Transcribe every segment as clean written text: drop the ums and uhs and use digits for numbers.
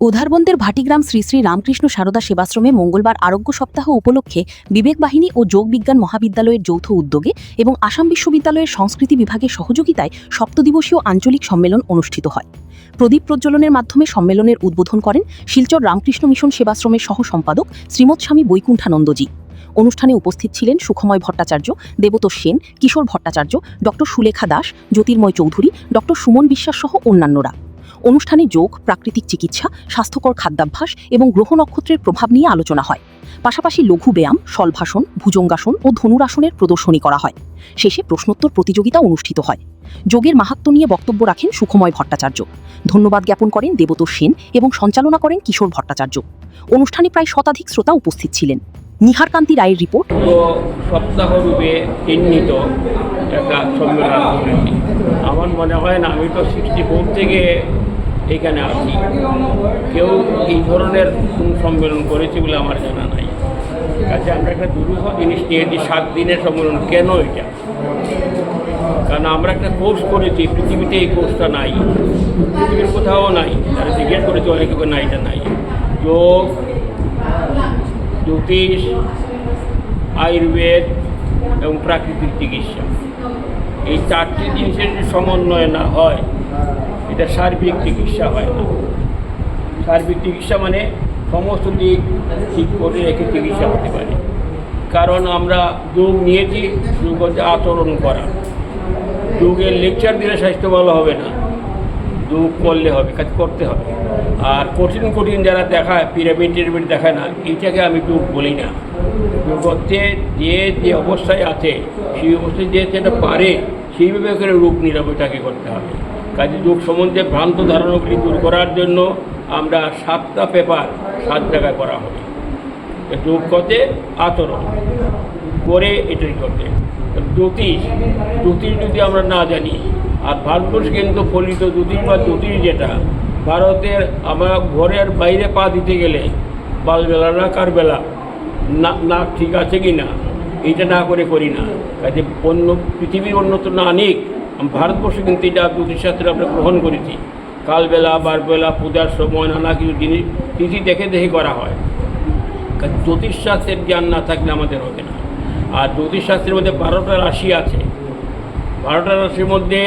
উধারবন্দের ভাটিগ্রাম শ্রী শ্রী রামকৃষ্ণ সারদা সেবাশ্রমে মঙ্গলবার আরোগ্য সপ্তাহ উপলক্ষে বিবেক বাহিনী ও যোগ বিজ্ঞান মহাবিদ্যালয়ের যৌথ উদ্যোগে এবং আসাম বিশ্ববিদ্যালয়ের সংস্কৃতি বিভাগের সহযোগিতায় সপ্তদিবসীয় আঞ্চলিক সম্মেলন অনুষ্ঠিত হয়। প্রদীপ প্রজ্বলনের মাধ্যমে সম্মেলনের উদ্বোধন করেন শিলচর রামকৃষ্ণ মিশন সেবাশ্রমের সহ সম্পাদক শ্রীমৎ স্বামী বৈকুণ্ঠানন্দজি। অনুষ্ঠানে উপস্থিত ছিলেন সুখময় ভট্টাচার্য, দেবতোষ সেন, কিশোর ভট্টাচার্য, ডক্টর সুলেখা দাস, জ্যোতির্ময় চৌধুরী, ডক্টর সুমন বিশ্বাস সহ অন্যান্যরা। অনুষ্ঠানে যোগ, প্রাকৃতিক চিকিৎসা, স্বাস্থ্যকর খাদ্যাভ্যাস এবং গ্রহ নক্ষত্রের প্রভাব নিয়ে আলোচনা হয়। পাশাপাশি লঘু ব্যায়াম, শলভাসন, ভুজঙ্গাসন ও ধনুরাসনের প্রদর্শনী করা হয়। শেষে প্রশ্নোত্তর প্রতিযোগিতা অনুষ্ঠিত হয়। যোগের মাহাত্ম্য নিয়ে বক্তব্য রাখেন সুখময় ভট্টাচার্য। ধন্যবাদ জ্ঞাপন করেন দেবতোষ সেন এবং সঞ্চালনা করেন কিশোর ভট্টাচার্য। অনুষ্ঠানে প্রায় শতাধিক শ্রোতা উপস্থিত ছিলেন। নিহারকান্তি রায়ের রিপোর্ট। সপ্তাহরূপে চিহ্নিত একটা সম্মেলন করেছি। আমার মনে হয় না, আমি তো 64 থেকে এখানে আছি, কেউ এই ধরনের কোন সম্মেলন করেছে বলে আমার জানা নাই। কাছে আমরা একটা দুরূহ জিনিস নিয়েছি, 7 দিনের সম্মেলন। কেন এটা? কারণ আমরা একটা কোর্স করেছি, পৃথিবীতে এই কোর্সটা নাই, পৃথিবীর কোথাও নাই। তারা জিজ্ঞেস করেছে অনেকে, না এটা নাই। যোগ, জ্যোতিষ, আয়ুর্বেদ এবং প্রাকৃতিক চিকিৎসা, এই 4টি জিনিসের যদি সমন্বয় না হয়, এটা সার্বিক চিকিৎসা হয় না। সার্বিক চিকিৎসা মানে সমস্ত দিক ঠিক করে রেখে চিকিৎসা হতে পারে। কারণ আমরা যোগ নিয়েছি, যোগ হচ্ছে আচরণ করা। যোগের লেকচার দিলে স্বাস্থ্য ভালো হবে না, যোগ করলে হবে, কাজ করতে হবে। আর কঠিন কঠিন যারা দেখায়, পিরামিড টিরামিড দেখায় না, এইটাকে আমি যোগ বলি না। যোগ হচ্ছে যে অবস্থায় আছে, সেই অবস্থায় যে যেটা পারে সেইভাবে করে রোগ নিরাময়টাকে করতে হবে। কাজে যোগ সম্বন্ধে ভ্রান্ত ধারণাগুলি দূর করার জন্য আমরা 7টা পেপার 7 জায়গায় করা হবে। যোগ করতে আচরণ করে এটাই করতে। জ্যোতিষ যদি আমরা না জানি, আর ভারতবর্ষ কিন্তু ফলিত জ্যোতিষ বা জ্যোতিষ যেটা ভারতের, আমরা ঘরের বাইরে পা দিতে গেলে বালবেলা না কারবেলা না ঠিক আছে কি না, এইটা না করে করি না। কাজে পৃথিবীর উন্নত না আনিক, ভারতবর্ষে কিন্তু এটা জ্যোতিষশাস্ত্রে আমরা গ্রহণ করেছি। কালবেলা, বারবেলা, পূজার সময় নানা কিছু জিনিস তিথি দেখে দেখে করা হয়। জ্যোতিষশাস্ত্রের জ্ঞান না থাকলে আমাদের হবে না। আর জ্যোতিষশাস্ত্রের মধ্যে 12টা রাশি আছে। 12টা রাশির মধ্যে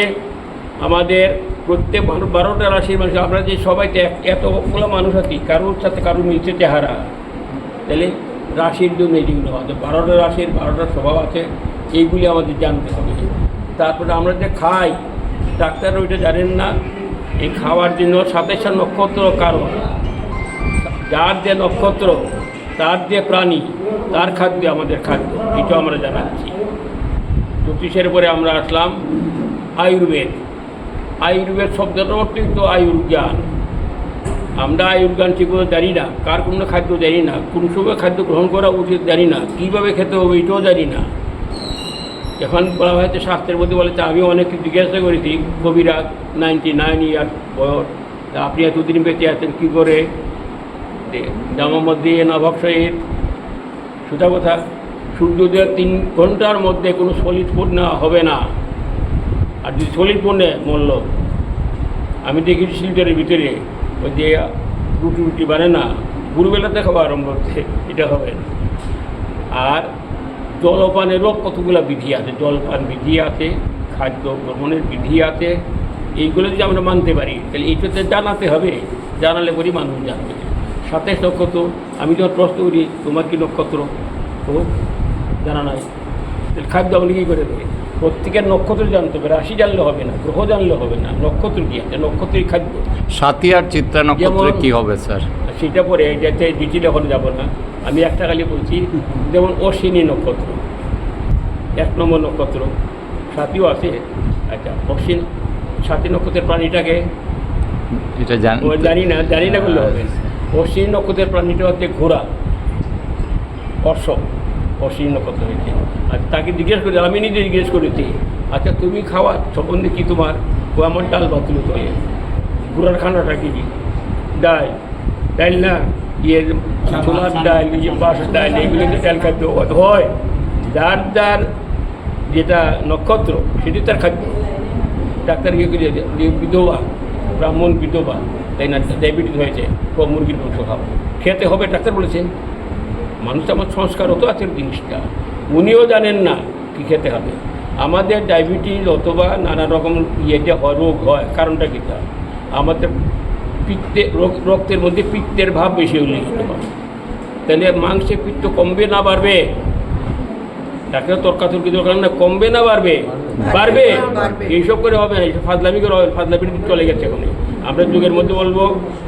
আমাদের প্রত্যেক 12টা রাশির মানুষ, আমরা যে সবাই এতগুলো মানুষ আছি, কারোর সাথে কারোর মিলছে চেহারা, তাহলে রাশির জন্য এইগুলো আছে। 12টা রাশির 12টা স্বভাব আছে, এইগুলি আমাদের জানতে হবে। তারপরে আমরা যে খাই, ডাক্তার ওইটা জানেন না। এই খাওয়ার জন্য 27টা নক্ষত্র কারণ, যার যে নক্ষত্র, তার যে প্রাণী, তার খাদ্য আমাদের খাদ্য, এটা আমরা জানাচ্ছি। জ্যোতিষের পরে আমরা আসলাম আয়ুর্বেদ। আয়ুর্বেদ শব্দটা অর্থিত আয়ুর্জ্ঞান। আমরা আয়ুর্জ্ঞান ঠিকমতো জানি না, কার কোনো খাদ্য জানি না, কোন সময় খাদ্য গ্রহণ করা উচিত জানি না, কীভাবে খেতে হবে এটাও জানি না। এখন বলা হয়েছে শাস্ত্রের মধ্যে বলেছে, আমি অনেককে জিজ্ঞাসা করেছি, কবিরাজ 99 ইয়ার বয়স, আপনি এতদিন বেঁচে আছেন কী করে? জামার মধ্যে নভক সহিত সোজা কথা, সূর্যোদয়ের 3 ঘন্টার মধ্যে কোনো সলিড ফুড নেওয়া হবে না। আর যদি সলিড ফুড নেয় মরল। আমি দেখেছি শিলচরের ভিতরে ওই যে রুটি বানে না, ভোরবেলাতে খাওয়া আরম্ভ হচ্ছে, এটা হবে না। আর জলপানেরও কতগুলো বিধি আছে, জলপান বিধি আছে, খাদ্য গ্রহণের বিধি আছে। এইগুলো যদি আমরা মানতে পারি, তাহলে এইটাতে জানাতে হবে, জানালে পরই মানুষ জানবে। 27 নক্ষত্র, আমি যখন প্রশ্ন করি তোমার কি নক্ষত্র, তো জানা নাই, তাহলে খাদ্য আপনি কী করে দেবে? প্রত্যেকের নক্ষত্র জানতে হবে, রাশি জানলে হবে না, গ্রহ জানলে হবে না, নক্ষত্র কী আছে, নক্ষত্রের খাদ্য। সাথী আর চিত্রা নক্ষত্রে কী হবে স্যার? সেটা পরে যাতে ডিটেলে এখন যাব না, আমি একটা খালি বলছি। যেমন অশ্বিনী নক্ষত্র 1 নম্বর নক্ষত্র, সাথীও আছে। আচ্ছা, অশ্বিনী সাথী নক্ষত্রের প্রাণীটাকে এটা জানি না বললে হবে। অশ্বিনী নক্ষত্রের প্রাণীটা হচ্ছে ঘোড়া, অশ্ব, অশ্বিনী নক্ষত্র হয়েছে। আর তাকে জিজ্ঞেস করি, আমি নিজে জিজ্ঞেস করেছি, আচ্ছা তুমি খাওয়া সম্বন্ধে কি তোমার? ও আমার ডাল ভাত তুলে চলে। ঘোড়ার খানাটা কি? ডাল না, ছোলার ডাল, বাঁশের ডাল, এইগুলো ডাল খাদ্য হয়। যার যেটা নক্ষত্র সেটি তার খাদ্য। ডাক্তার গিয়ে বিধবা, ব্রাহ্মণ বিধবা, তাই না, ডায়াবেটিস হয়েছে, সব মুরগির মাংস খাবো, খেতে হবে, ডাক্তার বলেছেন। মানুষ আমার সংস্কারও তো আছে জিনিসটা, উনিও জানেন না কি খেতে হবে। আমাদের ডায়াবেটিস অথবা নানা রকম যে রোগ হয়, কারণটা কী? তা আমাদের রক্তের মধ্যে পিত্তের ভাব বেশি উল্লেখিত হয়। তাহলে মাংসে পিত্ত কমবে না বাড়বে? ডাক্তার তর্কাতর্কি দরকার না, কমবে না বাড়বে? বাড়বে। এইসব করে হবে না, এইসব ফাজলামি করে হবে, ফাজলামি চলে গেছে এখন। আমরা যুগের মধ্যে বলবো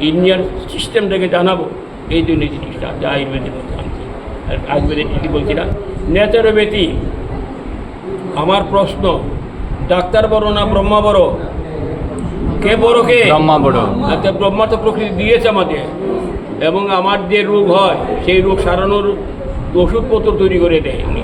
ইন্ডিয়ান সিস্টেমটাকে জানাবো, এই জন্য জিনিসটা যা আয়ুর্বেদের মধ্যে আনছি। আর আয়ুর্বেদের কি বলছি না, ন্যাচারোপ্যাথি। আমার প্রশ্ন, ডাক্তার বড় না ব্রহ্মা বড়? কে বড়? কে? ব্রহ্মা বড়। আচ্ছা, ব্রহ্মা তো প্রকৃতি দিয়েছে আমাদের, এবং আমার যে রোগ হয় সেই রোগ সারানোর ওষুধপত্র তৈরি করে দেয়নি।